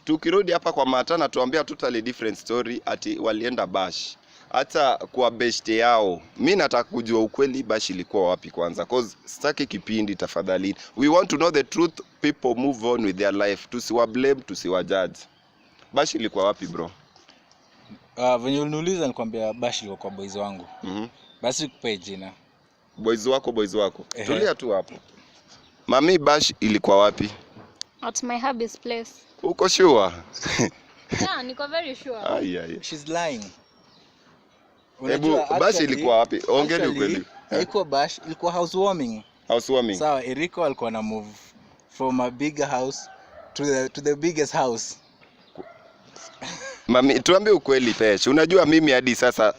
tukirudi hapa kwa Matana tuambia totally different story ati walienda bash. Hata kwa beshte yao. Mimi nataka kujua ukweli bash ilikuwa wapi kwanza cause sitaki kipindi tafadhali. We want to know the truth, people move on with their life. Tusiwa blame, tusiwa judge. Bash ilikuwa wapi bro? Venye uliniuliza nikwambia bash ilikuwa kwa boys wangu. Basi kupe jina. Boys wako. Tulia tu hapo. Mami, bash ilikuwa wapi? At my hubby's place. Uko sure? Yeah, niko very sure. Ai. She's lying. Hebu bash ilikuwa wapi? Ongeni ukweli. Haikuwa bash, ilikuwa housewarming. Sawa, Eriko alikuwa na move from a bigger house to the biggest house. Mami, tuambie ukweli Pesh. Unajua mimi hadi sasa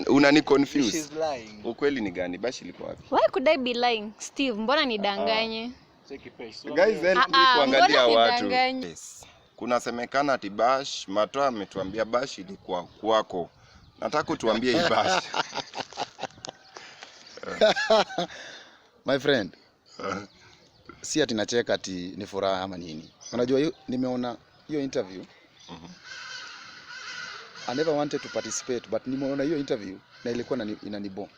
unani confuse. She's lying. Ukweli ni gani? Bash ilikuwa wapi? Why could I be lying? Steve, mbona nidanganye? Guys, then kuangalia watu. Yes. Kuna semekana ati bash, Matoa ametuambia bash ilikuwa kwako. Nataka tuambie hii bash. My friend. Si ati nacheka ati ni furaha ama nini. Unajua nimeona hiyo interview. I never wanted to participate but nimeona hiyo interview na ilikuwa inanibo.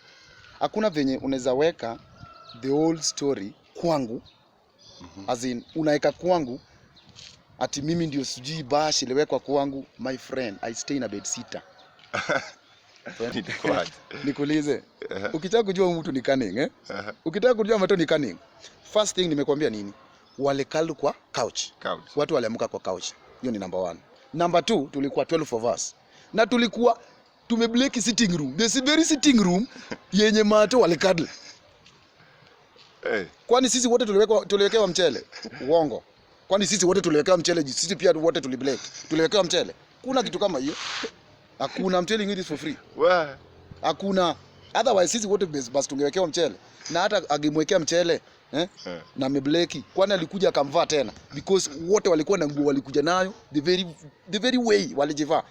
Hakuna venye unaweza weka the whole story kwangu. As in unaweka kwangu ati mimi ndio sijui bash iliwekwa kwangu. My friend, I stay in a bed sitter. Nikuulize. Ukitaka kujua mtu ni cunning ukitaka kujua mtu ni cunning. First thing nimekwambia nini? Walekalu kwa couch. Watu waliamka kwa couch. Hiyo ni number 1. Number 2, tulikuwa 12 of us. Na tulikuwa tumebleki sitting room. The very sitting room yenye Mato walikadle. Kwani sisi wote tuliwekewa mchele? Uongo. Kwani sisi wote tuliwekewa mchele? Sisi pia wote tulibleki. Tuliwekewa mchele. Kuna kitu kama hiyo? Hakuna. I'm telling you this for free. Hakuna. Otherwise sisi wote basi tungewekewa mchele. Na hata agemwekea mchele na mebleki. Kwani alikuja akamvaa tena because wote walikuwa na nguo walikuja nayo the very way walijivaa.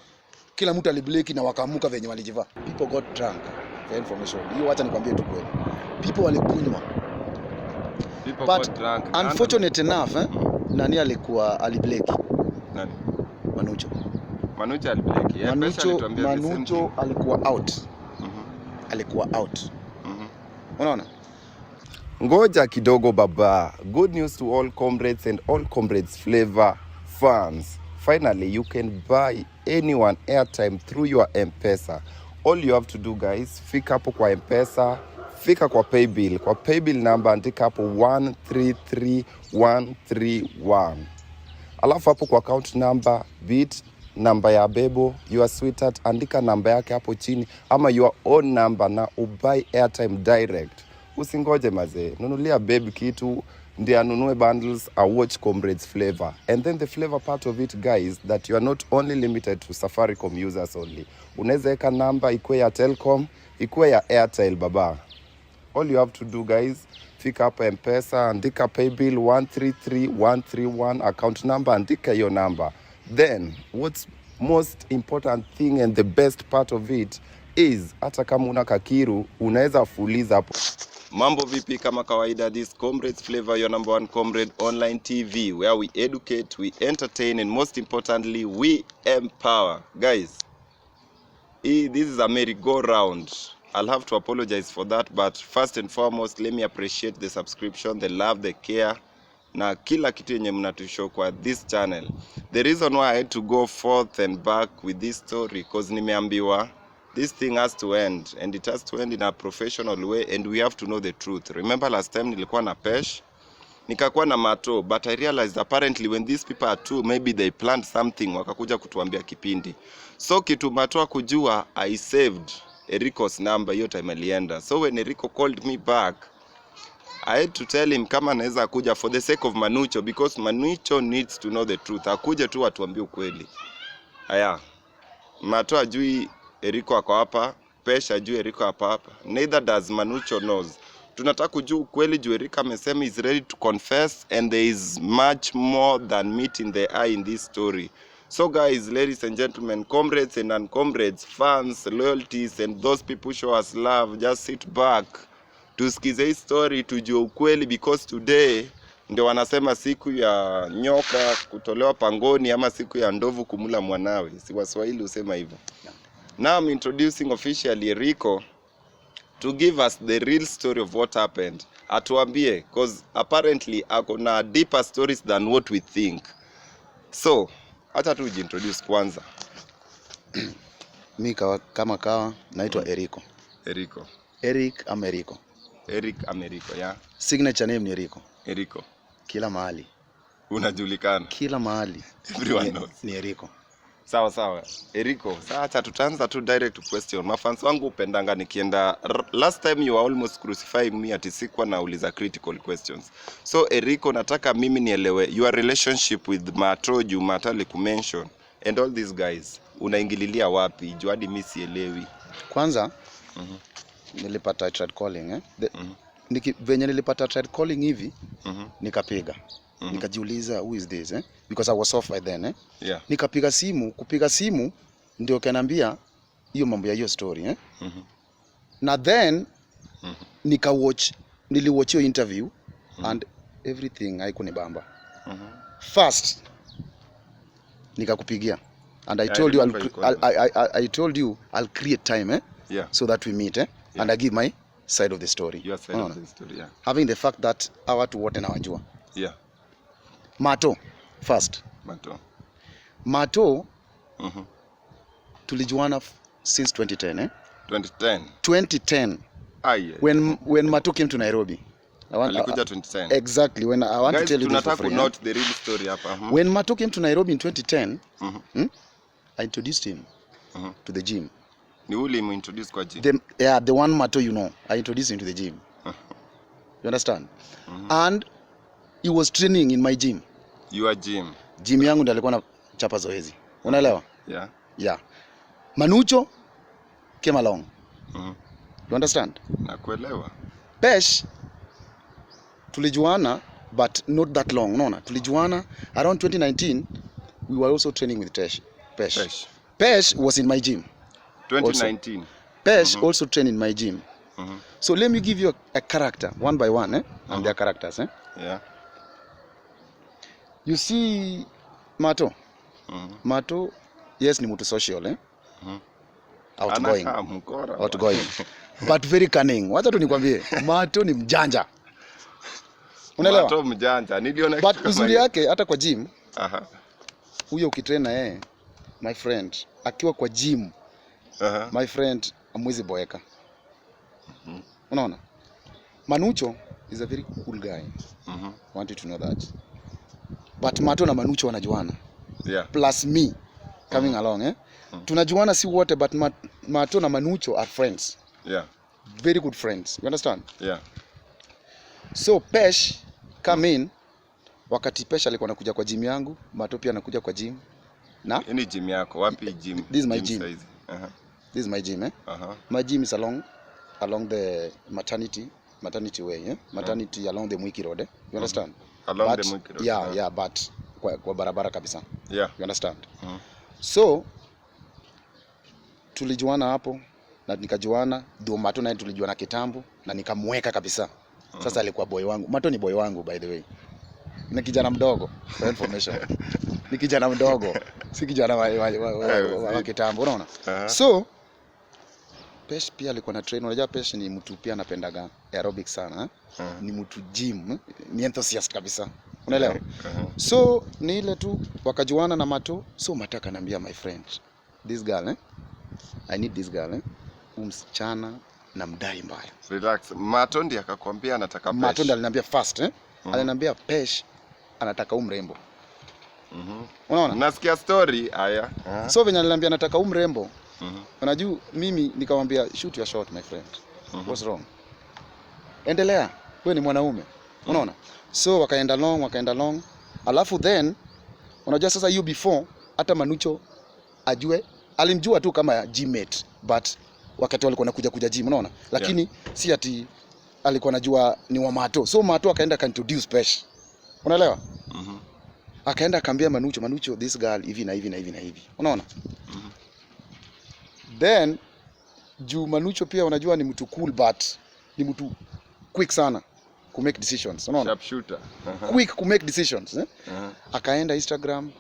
Kila mtu alibleki na wakaamuka venye walijivaa. People got drunk. For information. Hiyo acha nikwambie tu kweli. People walikunywa. But unfortunate enough nani alibleki? Nani? Manucho alibleki. Manucho alikuwa out. Alikuwa out. Unaona? Ngoja kidogo baba. Good news to all comrades and all comrades flavor fans. Finally, you can buy anyone airtime through your M-Pesa. All you have to do guys, fika hapo kwa M-Pesa, fika kwa paybill. Kwa paybill number andika hapo 133131. Alafu hapo kwa account number, bit namba ya bebo, your sweetheart, andika namba yake hapo chini ama your own number na ubuy airtime direct. Usingoje mazee, nunulia baby kitu ndiye anunue bundles a watch comrades flavor. And then the flavor part of it guys, that you are not only limited to Safaricom users only. Unaweza weka namba ikuwe ya Telcom, ikuwe ya Airtel baba. All you have to do guys, fika hapa M-Pesa, andika paybill 133131, account number, andika hiyo number. Then what's most important thing and the best part of it is hata kama una kakiru unaweza fuliza hapo. Mambo vipi? Kama kawaida, this Comrades Flavor, your number 1 comrade online TV, where we educate, we entertain, and most importantly, we empower. Guys, this is a merry-go-round. I'll have to apologize for that, but first and foremost, let me appreciate the subscription, the love, the care, na kila kitu yenye mnatushow kwa this channel. The reason why I had to go forth and back with this story, because nimeambiwa this thing has to end, and it has to end in a professional way, and we have to know the truth. Remember last time nilikuwa na Pesh, nikakuwa na Mato, but I realized apparently when these people are two, maybe they planned something, wakakuja kutuambia kipindi. So kitu Mato kujua, I saved Eriko's number, hiyo time alienda. So when Eriko called me back, I had to tell him kama anaweza kuja for the sake of Manucho, because Manucho needs to know the truth. Akuje tu atuambie ukweli. Aya, Mato ajui Eriko ako hapa, Pesh ajui Eriko hapa. Neither does Manucho knows. Tunataka kujua ukweli juu Eriko amesema is ready to confess, and there is much more than meat in the eye in this story. So guys, ladies and gentlemen, comrades and uncomrades, fans, loyalties, and those people show us love, just sit back. Tusikize hii story tujue ukweli, because today Ndio wanasema siku ya nyoka kutolewa pangoni ama siku ya ndovu kumula mwanawe. Si Waswahili husema hivyo. Now I'm introducing officially Rico to give us the real story of what happened. Atuambie, because apparently ako na deeper stories than what we think. So, acha tu introduce kwanza. Mimi kama kawa naitwa Eriko. Eriko. Eric Americo. Eric Americo, yeah. Signature name ni Eriko. Eriko. Kila mahali. Unajulikana. Kila mahali. Everyone knows. Ni Eriko. Sawa. Eriko, acha tutaanza tu direct question. Mafans wangu upendanga nikienda. Last time you were almost crucifying me ati sikuwa nauliza critical questions. So Eriko, nataka mimi nielewe your relationship with Mato, Mata alikumention and all these guys. Unaingililia wapi? Juu hadi mimi sielewi. Kwanza nilipata tried calling venye nilipata tried calling hivi nikapiga. Nikajiuliza who is this because I was off by then Yeah. Nikapiga simu, kupiga simu ndio kaniambia hiyo mambo ya hiyo story Na then niliwatch hiyo interview and everything haikunibamba. First nikakupigia and I told you I told you I'll create time Yeah. so that we meet and I give my side of the story. Your side of the story, yeah. Having the fact that hawa watu wote nawajua. Yeah. Mato first. Mato tulijuana since 2010 2010 when Mato came to Nairobi. Alikuja 2010. Exactly, when I want Guys, to tell you this tunataka for free. note the real story hapa. When Mato came to Nairobi in 2010, I introduced him to the gym. Ni uli introduce kwa gym. The one Mato you know, I introduced him to the gym. You understand? And he was training in my gym. Your gym. Gym yangu ndiyo alikuwa na chapa zoezi. Unaelewa? Yeah. Yeah. Manucho came along. You understand? Nakuelewa. Pesh tulijuana but not that long. Unaona? Tulijuana around 2019. We were also training with Pesh. Pesh was in my gym. 2019. Also. Pesh also trained in my gym. So let me give you a character one by one and their characters Yeah. You see Mato. Mato, yes, ni mtu social outgoing but very cunning. Wacha tu nikwambie Mato ni mjanja. Unaelewa? Mato mjanja. Niliona but uzuri yake hata kwa gym. Huyo ukitrain na yeye my friend akiwa kwa gym. My friend amwezi boeka. Unaona? Manucho is a very cool guy. Want you to know that. But Mato na Manucho wanajuana. Yeah. Plus me coming along tunajuana si wote but Mato na Manucho are friends. Yeah. Very good friends. You understand? Yeah. So Pesh come in wakati Pesh alikuwa anakuja kwa gym yangu, Mato pia anakuja kwa gym. Na ini gym yako wapi gym? This is my gym. This is my gym My gym is along the maternity way maternity along the Mwiki Road You understand? Along the Mwiki Road. Yeah, but kwa barabara kabisa. Yeah. You understand? So tulijuana hapo na nikajuana ndio Mato naye tulijuana kitambo na nikamweka kabisa. Sasa alikuwa boy wangu. Mato ni boy wangu by the way. Ni kijana mdogo for information. Ni kijana mdogo. Si kijana wa kitambo, unaona? So Pesh pia alikuwa na train. Unajua Pesh ni mtu pia anapendaga aerobics sana ni mtu gym, ni enthusiast kabisa. Unaelewa? So ni ile tu wakajuana na Mato. So Mato akaniambia my friend, this girl I need this girl msichana na mdai mbaya. Relax. Mato ndiye akakwambia anataka Pesh. Mato ndiye aliniambia first aliniambia Pesh anataka mrembo. Unaona? Nasikia story haya. So venye aliniambia anataka mrembo. Unajua mimi nikamwambia shoot your shot my friend. What's wrong? Endelea. Wewe ni mwanaume. Unaona? So wakaenda long. Alafu then unajua sasa hiyo before hata Manucho ajue alimjua tu kama gym-mate but wakati walikuwa nakuja gym unaona? Lakini si ati alikuwa anajua ni wa Mato. So Mato akaenda introduce Pesh. Unaelewa? Akaenda akaambia Manucho this girl hivi na hivi. Unaona? Then juu Manucho pia unajua ni mtu cool but ni mtu quick sana. ku make decisions, unaona? Sharpshooter. Quick ku make decisions, Akaenda Instagram,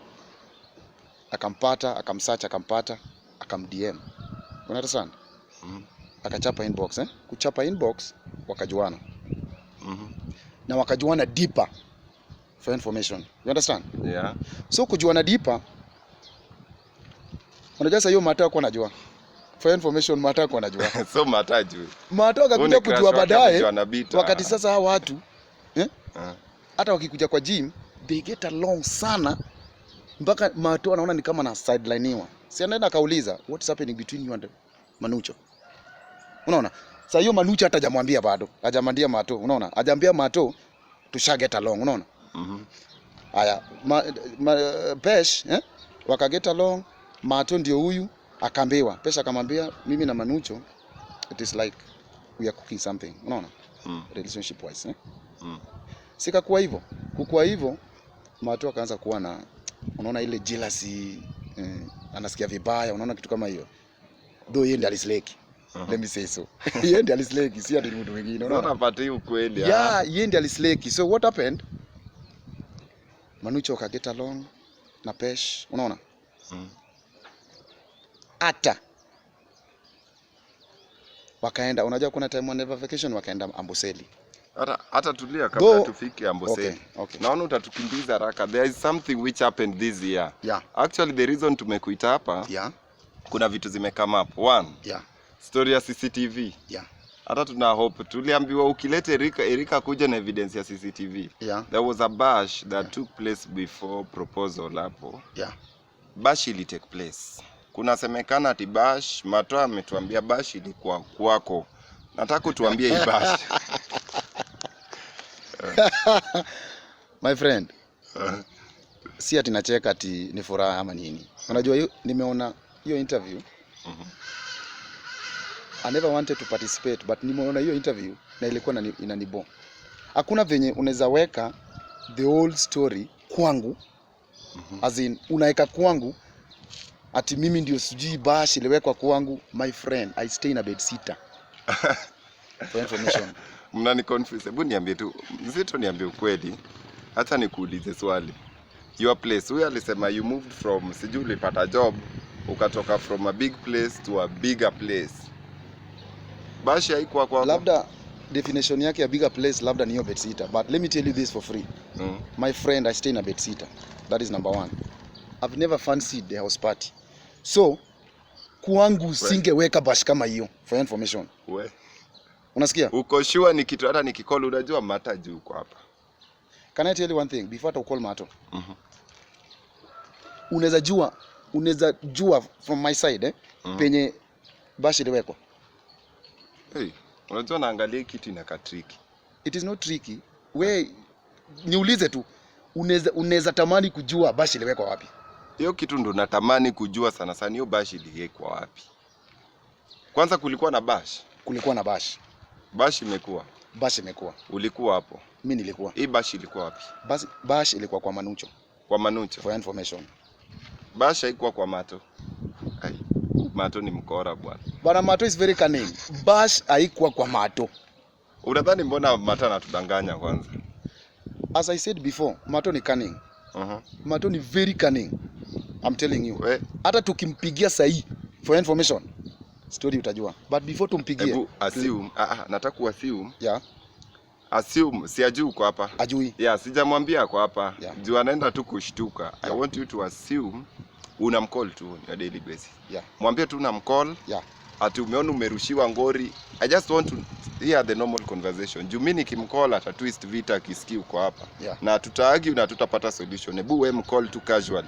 akampata, akamsearch, akampata, akamDM. Unaelewa? Akachapa inbox, Kuchapa inbox wakajuana. Na wakajuana deeper for information. You understand? Yeah. So kujuana deeper, unajua sasa hiyo Mato kwa najua. For information Mato kwa najua. So Mato ajui. Mato akakuja kujua baadaye wakati sasa hawa watu hata wakikuja kwa gym they get along sana mpaka Mato anaona ni kama na sidelineiwa. Si anaenda akauliza what's happening between you and Manucho. Unaona? Sasa hiyo Manucho hata hajamwambia bado. Hajamwambia Mato, unaona? Hajamwambia Mato tusha get along, unaona? Haya, Pesh, waka get along, Mato ndio huyu akaambiwa. Pesh akamwambia mimi na Manucho it is like we are cooking something, unaona? Relationship wise, Sika kuwa hivyo. Kukua hivyo Mato akaanza kuwa na unaona ile jealousy, anasikia vibaya, unaona kitu kama hiyo. Though yeye ndiye alisleki. Let me say so. Yeye ndiye alisleki, si ati mtu mwingine, unaona? Unapata hiyo kweli. Yeah, yeye ndiye alisleki. So what happened? Manucho ka get along na Pesh, unaona? Ata wakaenda, unajua kuna time on vacation wakaenda Amboseli. Hata tulia kabla tufike Amboseli. Okay. Naona utatukimbiza haraka. There is something which happened this year. Yeah. Actually the reason tumekuita hapa, kuna vitu zimekame up. One. Story ya CCTV. Hata tuna hope tuliambiwa ukilete Erika kuja na evidence ya CCTV. There was a bash that took place before proposal hapo. Bash ili take place. Kuna semekana ati bash, Mato ametuambia bash ilikuwa kwako. Nataka tuambie hii bash. My friend. Si ati nacheka ati ni furaha ama nini. Unajua hiyo nimeona hiyo interview. I never wanted to participate but nimeona hiyo interview na ilikuwa inanibo. Hakuna venye unaweza weka the whole story kwangu. As in unaweka kwangu ati mimi ndio sijui bash iliwekwa kwangu. My friend, I stay in a bed sitter. For information. Mnani confuse. Hebu niambie tu, Mzito niambie ukweli. Hata nikuulize swali. Your place, huyu alisema you moved from, sijui ulipata job, ukatoka from a big place to a bigger place. Bashi haikuwa kwako. Labda definition yake ya bigger place labda ni hiyo bed sitter, but let me tell you this for free. My friend, I stay in a bed sitter. That is number one. I've never fancied the house party. So kwangu singeweka bash kama hiyo for information. Unasikia? Uko sure ni kitu hata nikicall unajua Mata juu uko hapa. Can I tell you one thing before to call Mato? Unaweza jua from my side penye bash iliwekwa. Hey, unajua naangalia kitu inakaa tricky. It is not tricky. We niulize tu, unaweza tamani kujua bash iliwekwa wapi? Hiyo kitu ndo natamani kujua sana sana, hiyo bash iliwekwa wapi? Kwanza kulikuwa na bash? Kulikuwa na bash. Bash imekuwa? Bash imekuwa. Ulikuwa hapo? Mimi nilikuwa. Hii bash ilikuwa wapi? Bash ilikuwa kwa Manucho. Kwa Manucho? For information. Bash haikuwa kwa Mato. Ai, Mato ni mkora bwana. Bwana Mato is very cunning. Bash haikuwa kwa Mato. Unadhani mbona Mato anatudanganya kwanza? As I said before, Mato ni cunning. Mato ni very cunning. I'm telling you. Hata tukimpigia sahi for information, story utajua. But before tumpigie, hebu assume, nataka kuassume. Assume si ajui uko hapa. Ajui. Sijamwambia kwa hapa. Juu anaenda tu kushtuka. I want you to assume unamcall tu on a daily basis. Mwambie tu unamcall. Ati umeona umerushiwa ngori. I just want to hear the normal conversation. Juu mimi nikimcall ata twist vita akisikia uko hapa. Na tutaargue na tutapata solution. Hebu wewe mcall tu casually.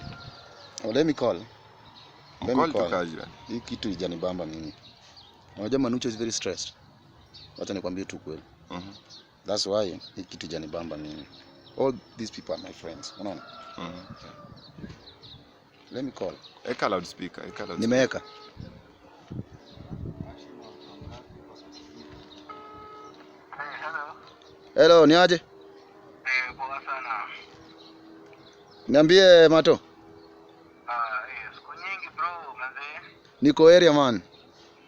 Let me call. Mcall tu casually. Hii kitu ijanibamba mimi. Unajua Manucho is very stressed. Wacha nikwambie tu kweli. That's why hii kitu ijanibamba mimi. All these people are my friends. Unaona? Let me call. Eka loudspeaker. Nimeweka. Hello, ni aje? Poa sana. Niambie Mato. Siku nyingi bro, mzee. Niko area man.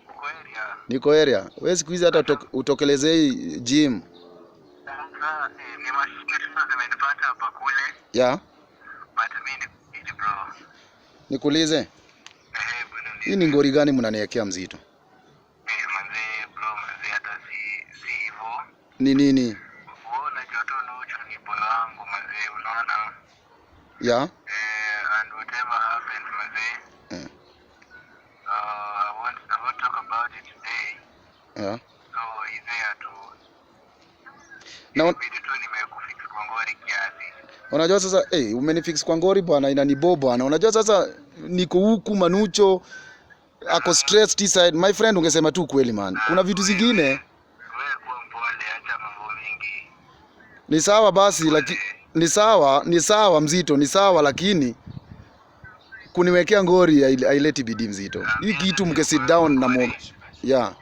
Uko area? Niko area. Wewe siku hizi hata utokelezei gym. Ni mashindano zimenipata hapa kule. Yeah. But mimi ni bro. Nikuulize. Hii ni ngori gani mnaniwekea mzito? Manze bro, manze hata si hivyo. Ni nini? Unaona joto nuchu ni boy wangu manze, unaona? Yeah. And whatever happened manze. I want to talk about it today. Yeah. So is there to Na video tu nimekufix kwa ngori kiasi. unajua sasa umenifix kwa ngori bwana, inanibo bwana. Unajua sasa niko huku Manucho ako stressed side. My friend, ungesema tu kweli man. Kuna vitu zingine Wewe kuwa mpole, acha mambo mingi. ni sawa basi, lakini ni sawa mzito, ni sawa lakini kuniwekea ngori haileti bidii mzito. Hii kitu mke sit down na yeah. Sijakuwa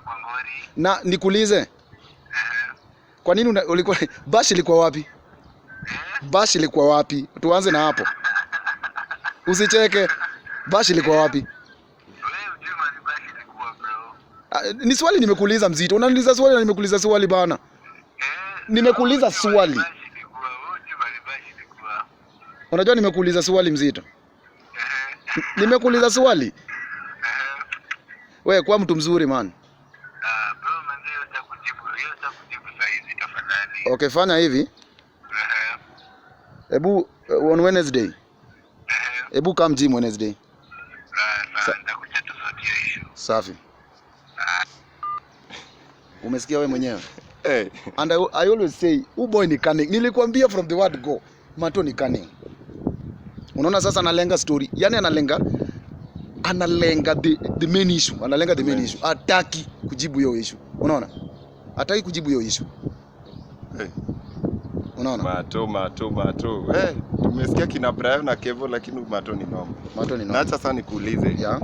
kwa ngori. Na nikuulize. Kwa nini ulikuwa Bash ilikuwa wapi? Bash ilikuwa wapi? Tuanze na hapo. Usicheke. Bash ilikuwa wapi? Wewe unajua mali Bash ilikuwa bro. Ni swali nimekuuliza mzito. Unaniuliza swali na nimekuuliza swali bana. Nimekuuliza swali. Unajua nimekuuliza swali mzito. Nimekuuliza swali. Wewe kwa mtu mzuri man. Bro manze, utakujibu saizi tafadhali. Okay, fanya hivi. Ebu on Wednesday. Ebu come gym Wednesday. Nitakuchata sauti ya issue. Safi. Umesikia wewe mwenyewe? Hey. And I always say, boy ni cunning. Nilikwambia from the word go. Mato ni cunning. Unaona sasa analenga story. Yaani analenga the main issue. Analenga the main issue. Hataki kujibu hiyo issue. Unaona? Hataki kujibu hiyo issue. Hey. Unaona? Mato. Tumesikia kina Brian na Kevo lakini Mato ni noma. Mato ni noma. Na acha sasa nikuulize. Yeah.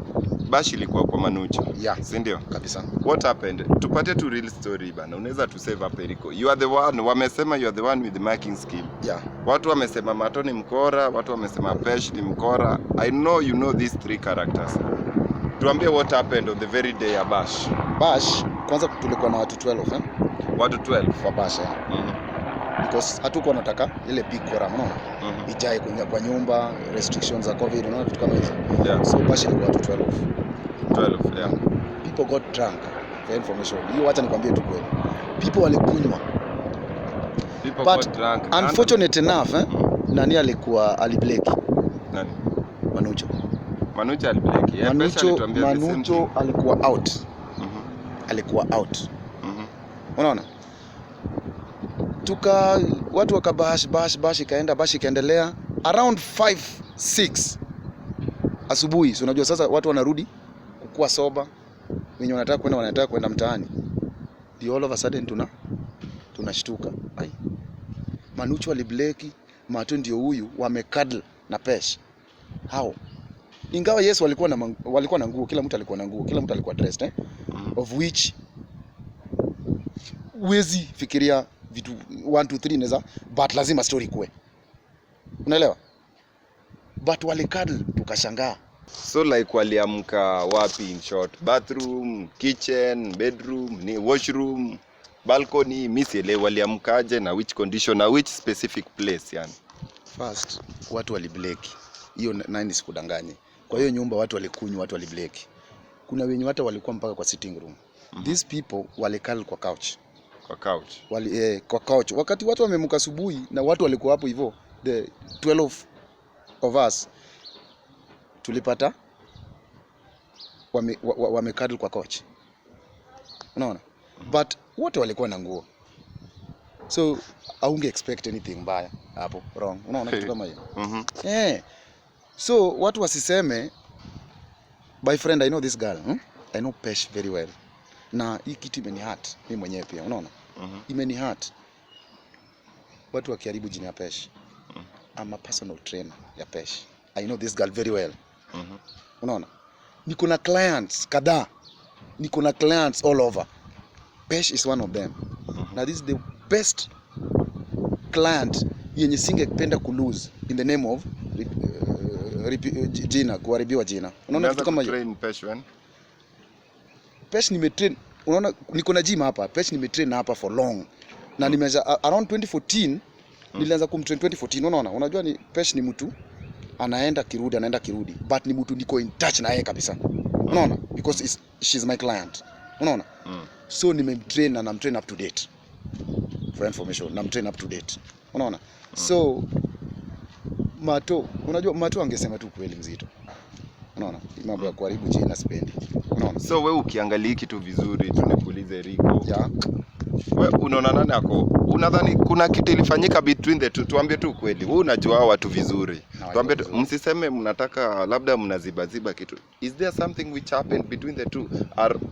Bash ilikuwa kwa Manucho. Yeah. Si ndio? Kabisa. What happened? Tupate tu real story bana. Unaweza tu save up Eriko. You are the one, wamesema you are the one with the marking scheme. Yeah. Watu wamesema Mato ni mkora, watu wamesema Pesh ni mkora. I know you know these three characters. Tuambie what happened on the very day ya Bash. Bash, kwanza tulikuwa na watu 12 Watu 12 kwa Bash because hatukuwa nataka ile big forum, unaona? Ijae kuingia kwa nyumba, restrictions za COVID, unaona vitu kama hizo. Yeah. So Bash ilikuwa watu 12, yeah. People got drunk. For information. Hiyo acha nikwambie tu kweli. People walikunywa. People But got drunk. Unfortunate enough, nani alibleki? Nani? Manucho. Manucho alibleki. Yeah, Manucho alikuwa out. Alikuwa out. Unaona? Watu wakabash bash ikaendelea around 5-6 asubuhi. So unajua sasa watu wanarudi kukua soba. Wenye wanataka kwenda mtaani. All of a sudden tunashtuka. Manucho alibleki, Mato ndio huyu wamekadl na Pesh. How? Ingawa yes walikuwa na nguo, kila mtu alikuwa na nguo, kila mtu alikuwa dressed of which wezi fikiria vitu 1 2 3 neza, but lazima story kwe. Unaelewa? But walikadl tukashangaa. So like waliamka wapi in short? Bathroom, kitchen, bedroom, ni washroom, balcony, misiele waliamkaje na which condition na which specific place yani? First, watu walibleki. Hiyo nani sikudanganye. Kwa hiyo nyumba watu walikunywa, watu walibleki. Kuna wenye hata walikuwa mpaka kwa sitting room. These people walikal kwa couch. Kwa couch. Kwa couch. Wakati watu wameamka asubuhi na watu walikuwa hapo hivyo, the 12 of us tulipata wamekadl kwa couch. Unaona? But wote walikuwa na nguo. So aunge expect anything mbaya hapo, wrong. Unaona kitu kama hiyo? So watu wasiseme, my friend, I know this girl, I know Pesh very well. Na hii kitu imeni hurt mimi mwenyewe pia, unaona? Imeni hurt. Watu wakiharibu jina ya Pesh. I'm a personal trainer ya Pesh. I know this girl very well. Unaona? Niko na clients kadhaa. Niko na clients all over. Pesh is one of them. Now this is the best client yenye singependa ku lose in the name of jina, kuharibiwa jina. Unaona kitu kama hiyo? Train Pesh when? Pesh nimetrain, unaona niko na gym hapa. Pesh nimetrain hapa for long. Na nimeanza around 2014 nilianza kumtrain 2014. Unaona? Unajua ni Pesh ni mtu anaenda kirudi but ni mtu niko in touch na yeye kabisa. Unaona? Because she's my client. Unaona? So nimemtrain na namtrain up to date. For information, namtrain up to date. Unaona? So Mato, unajua Mato angesema tu kweli mzito. Unaona? Mambo ya kuharibu jina sipendi. Unaona? So wewe ukiangalia kitu vizuri tunikuulize Rico. Yeah. Wewe unaona nani ako? Unadhani kuna kitu ilifanyika between the two? Tuambie tu kweli. Wewe unajua hao watu vizuri. Tuambie msiseme mnataka labda mnaziba kitu. Is there something which happened between the two?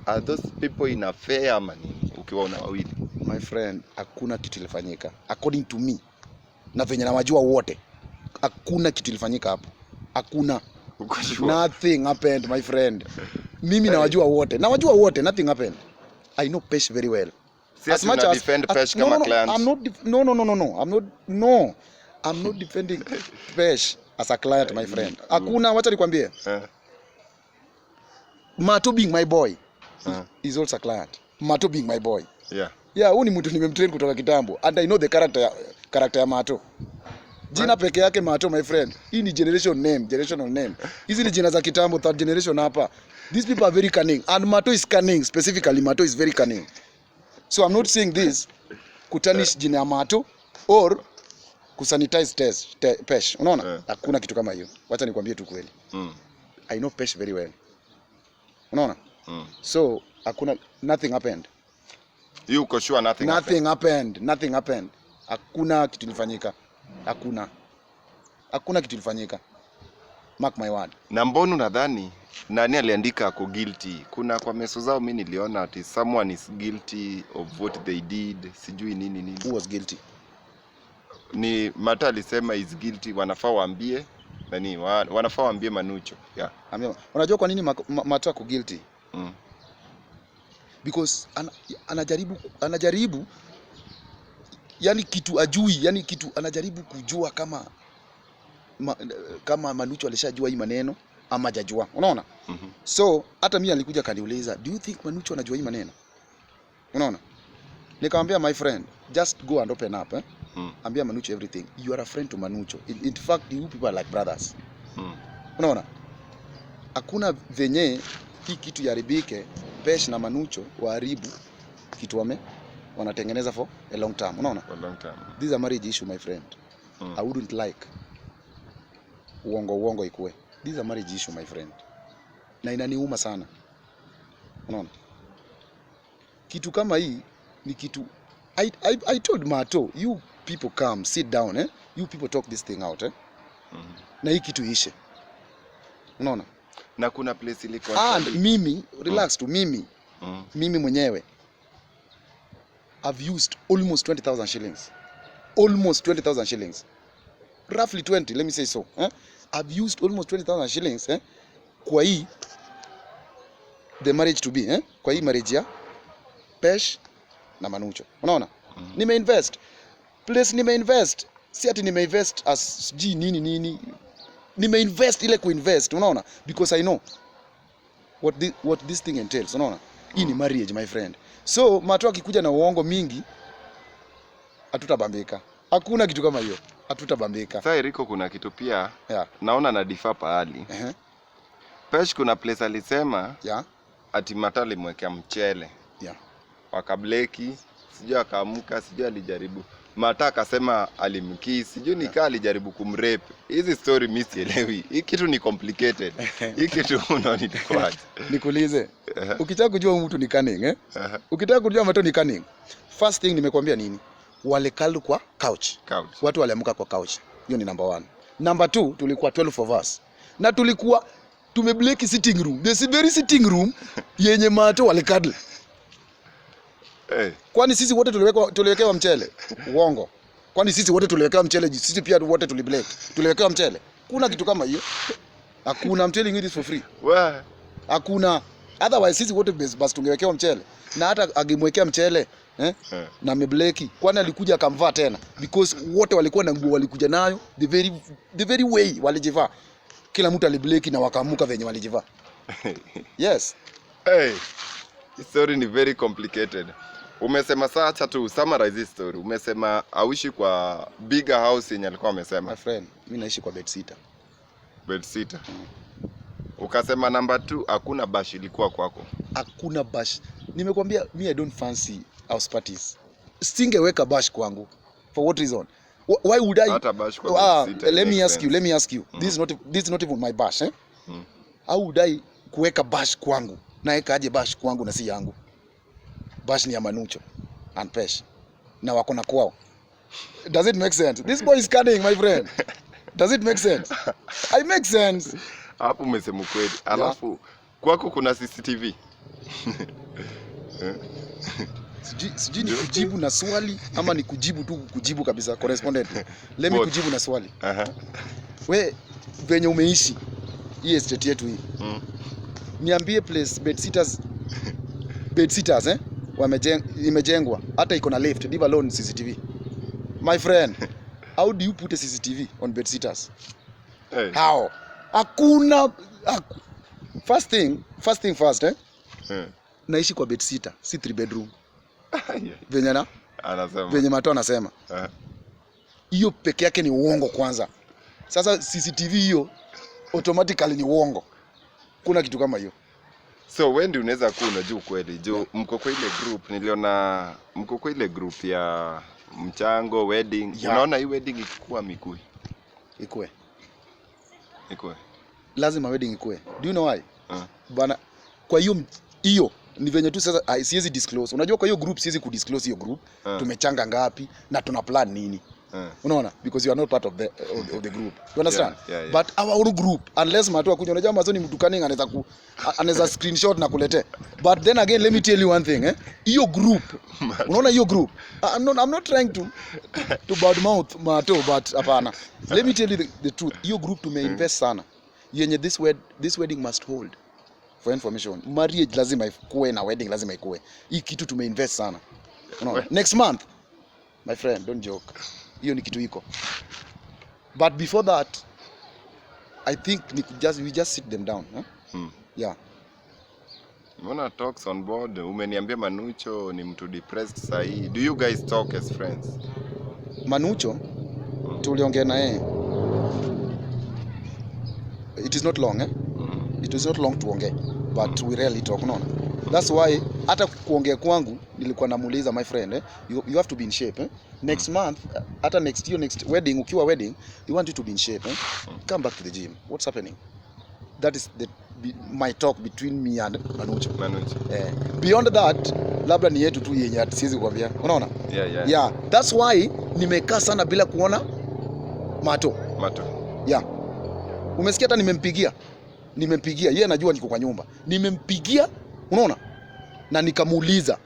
Are those people in a fair ama nini? Ukiwaona wawili. My friend, hakuna kitu ilifanyika. According to me. Na venye nawajua wote. Hakuna kitu ilifanyika hapo. Hakuna. Nothing happened, my friend. Mimi nawajua wote. Nawajua wote, nothing happened. I know Pesh very well. As much as defend Pesh kama client. I'm not defending Pesh as a client, my friend. Hakuna, wacha nikwambie. Mato being my boy is also a client. Mato being my boy. Yeah, huyu ni mtu nimemtrain kutoka kitambo and I know the character ya Mato. Jina peke yake Mato, my friend. Hii ni generational name. Hizi ni jina za kitambo, third generation hapa. These people are very cunning and Mato is cunning. Specifically Mato is very cunning. So I'm not saying this kutanish jina ya Mato or kusanitize Pesh. Unaona? Hakuna kitu kama hiyo. Wacha nikwambie tu kweli. I know Pesh very well. Unaona? So hakuna, nothing happened. You uko sure nothing happened? Nothing happened. Hakuna kitu ilifanyika. Hakuna kitu ilifanyika. Mark my word. Na mbona nadhani nani aliandika ako guilty? Kuna kwa meso zao mimi niliona ati someone is guilty of what they did. Sijui nini. Who was guilty? Ni Mata alisema is guilty, wanafaa waambie nani, wanafaa waambie Manucho. Yeah. Unajua kwa nini Mata ako guilty? Because anajaribu yani kitu ajui, yani kitu anajaribu kujua kama Manucho alishajua hii maneno ama hajajua. Unaona? So hata mimi alikuja kaniuliza, do you think Manucho anajua hii maneno? Unaona? Nikamwambia my friend, just go and open up. Ambia Manucho everything. You are a friend to Manucho. In fact, you people are like brothers. Unaona? Hakuna venye hii kitu yaribike, Pesh na Manucho waharibu kitu wanatengeneza for a long time. Unaona? For a long time. This is a marriage issue, my friend. I wouldn't like uongo ikue. This is a marriage issue, my friend. Na inaniuma sana. Unaona? Kitu kama hii ni kitu I told Mato, you people come, sit down, you people talk this thing out, na hii kitu ishe. Unaona? Na kuna place iliko. And mimi, relax to mimi. Mimi mwenyewe I've used almost 20,000 shillings. Almost 20,000 shillings. Roughly 20, let me say so. I've used almost 20,000 shillings kwa hii the marriage to be, kwa hii marriage ya Pesh na Manucho. Unaona? Nimeinvest. Place nimeinvest. Si ati nimeinvest as nini. Nimeinvest ile kuinvest, unaona? Because I know what this thing entails, unaona? Hii ni marriage, my friend. So Mato akikuja na uongo mingi hatutabambika. Hakuna kitu kama hiyo. Hatutabambika. Sasa Eriko, kuna kitu pia naona na difa pahali. Pesh kuna place alisema ati Mata alimwekea mchele. Wakableki, sijui akaamka, sijui alijaribu. Mata akasema alimkii, sijui nikaa alijaribu kumrape. Hizi story mimi sielewi. Hii kitu ni complicated. Hii kitu unaonitakuaje? Nikuulize. Ukitaka kujua mtu ni cunning, ukitaka kujua Mato ni cunning. First thing nimekuambia nini? Wale kalu kwa couch. Watu waliamka kwa couch. Hiyo ni number 1. Number 2, tulikuwa 12 of us. Na tulikuwa tumebleki sitting room. The very sitting room yenye Mato wale cuddle. Kwani sisi wote tuliwekewa mchele? Uongo. Kwani sisi wote tuliwekewa mchele? Sisi pia wote tuliwekewa mchele? Kuna kitu kama hiyo? Hakuna. I'm telling you this for free. Hakuna. Otherwise sisi wote basi tungewekewa mchele. Na hata agemwekea mchele na mebleki, kwani alikuja akamvaa tena? Because wote walikuwa na nguo walikuja nayo the very way walijivaa. Kila mtu alibleki na wakamuka venye walijivaa. Yes. Story ni very complicated. Umesema saa acha tu summarize this story. Umesema auishi kwa bigger house yenye alikuwa amesema. My friend, mimi naishi kwa bed sitter. Bed sitter. Ukasema number 2 hakuna bash ilikuwa kwako. Hakuna bash. Nimekwambia I don't fancy house parties. Singeweka bash kwangu. For what reason? Why would I? Hata bash kwa bed sitter. Let me ask you. This is not even my bash, eh? How would I kuweka bash kwangu? Naeka aje bash kwangu na si yangu? Bash ni ya Manucho and Pesh. Na wako na kwao. Does it make sense? This boy is cunning, my friend. Does it make sense? I make sense. Hapo umesema kweli. Alafu kwako kuna CCTV. Sijui ni kujibu na swali ama ni kujibu tu kujibu kabisa correspondent. Let me kujibu na swali. We venye umeishi hii estate yetu hii. Niambie place bed sitters imejengwa hata iko na lift, leave alone CCTV. My friend, how do you put a CCTV on bed sitters? Hey. How? Hakuna. First thing first, eh? Naishi kwa bed sitter, si 3 bedroom. Venye anasema. Venye Mato anasema. Hiyo peke yake ni uongo kwanza. Sasa CCTV hiyo automatically ni uongo. Kuna kitu kama hiyo. So when do unaweza kuwa unajua kweli? Jo mko kwa ile group niliona mko kwa ile group ya mchango wedding. Unaona hii wedding ikikuwa mikui. Ikue. Lazima wedding ikue. Do you know why? Bana kwa hiyo ni venye tu sasa siwezi disclose. Unajua kwa hiyo group siwezi kudisclose hiyo group. Tumechanga ngapi na tuna plan nini? Unaona? Because you are not part of the group. You understand? Yeah. But our own group, unless Mato akuja, unajua Mazo ni mtu cunning, anaweza screenshot na kulete. But then again, let me tell you one thing, eh? Hiyo group. Unaona hiyo group? I'm not trying to badmouth Mato, but hapana. Let me tell you the truth. Hiyo group tumeinvest sana. Yenye this wedding must hold. For information, marriage lazima ikue na wedding lazima ikue. Hii kitu tumeinvest sana. Unaona? Next month, my friend, don't joke. Hiyo ni kitu iko. But before that, I think we just sit them down, huh? Yeah. Mbona talks on board? Umeniambia Manucho ni mtu depressed sahi. Do you guys talk as friends? Manucho tuliongea na yeye. It is not long, eh? It is not long tuongee, but we rarely talk, unaona? That's why hata kuongea kwangu nilikuwa namuuliza my friend, eh? You have to be in shape, eh? Next month, hata next wedding, ukiwa wedding, you want you to be in shape, eh? Come back to the gym. What's happening? That is my talk between me and Manucho. Beyond that, labda ni yetu tu yenye siwezi kuambia. Unaona? Yeah. That's why nimekaa sana bila kuona Mato. Yeah. Umesikia hata nimempigia. Yeye anajua niko kwa nyumba. Nimempigia, unaona? Na nikamuuliza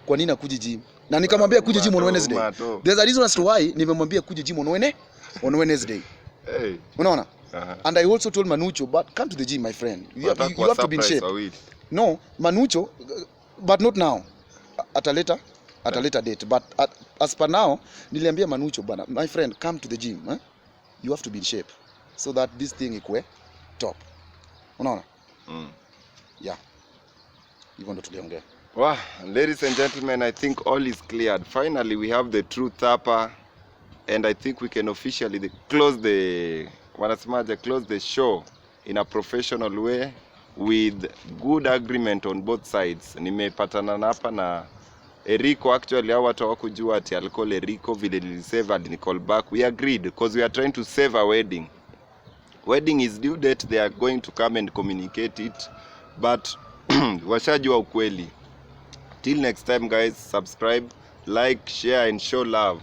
kwa nini akuje gym. Na nikamwambia kuje gym on Wednesday. There's a reason as to why nimemwambia kuje gym on Wednesday. Hey. Unaona? And I also told Manucho, but come to the gym, my friend. You have to be in shape. No, Manucho, but not now. At a later date. But as per now, niliambia Manucho, bana, my friend, come to the gym. Eh? You have to be in shape. So that this thing ikue top. Unaona? Yeah. Hivyo ndo tuliongea. Wow, ladies and gentlemen, I think all is cleared. Finally, we have the truth hapa, and I think we can officially close the show in a professional way with good agreement on both sides. Nimepatana hapa na Erico. Actually, hao watu hawakujua ati alcohol Erico vile nilisave and Nicole back. We agreed because we are trying to save a wedding. Wedding is due date, they are going to come and communicate it, but washajua ukweli. Till next time guys, subscribe, like, share and show love.